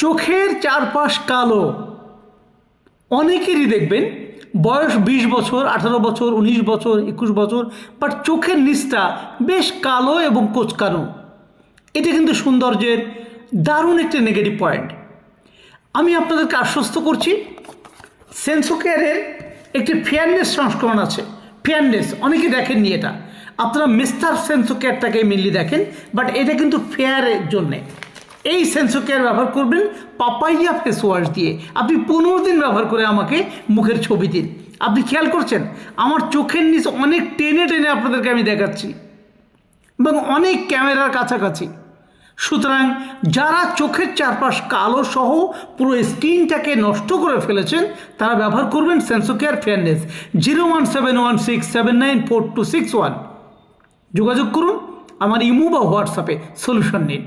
চোখের চারপাশ কালো, অনেকেরই দেখবেন বয়স 20 বছর, 18 বছর, 19 বছর, 21 বছর, বাট চোখের নিচটা বেশ কালো এবং কোঁচকানো। এটা কিন্তু সৌন্দর্যের দারুণ একটি নেগেটিভ পয়েন্ট। আমি আপনাদেরকে আশ্বস্ত করছি, সেন্সোকেয়ারের একটি ফেয়ারনেস সংস্করণ আছে। ফেয়ারনেস অনেকে দেখেননি, এটা আপনারা মিস্টার সেন্সোকেয়ারটাকে মেনলি দেখেন, বাট এটা কিন্তু ফেয়ারের জন্যে। এই সেন্সোকেয়ার ব্যবহার করবেন পাপাইয়া ফেস ওয়াশ দিয়ে। আপনি 15 দিন ব্যবহার করে আমাকে মুখের ছবি দিন। আপনি খেয়াল করছেন আমার চোখের নিচে অনেক টেনে টেনে আপনাদেরকে আমি দেখাচ্ছি এবং অনেক ক্যামেরার কাছাকাছি। সুতরাং যারা চোখের চারপাশ কালো সহ পুরো স্কিনটাকে নষ্ট করে ফেলেছেন তারা ব্যবহার করবেন সেন্সোকেয়ার ফেয়ারনেস। 01716794261 যোগাযোগ করুন, আমার ইমো বা হোয়াটসঅ্যাপে সলিউশন নিন।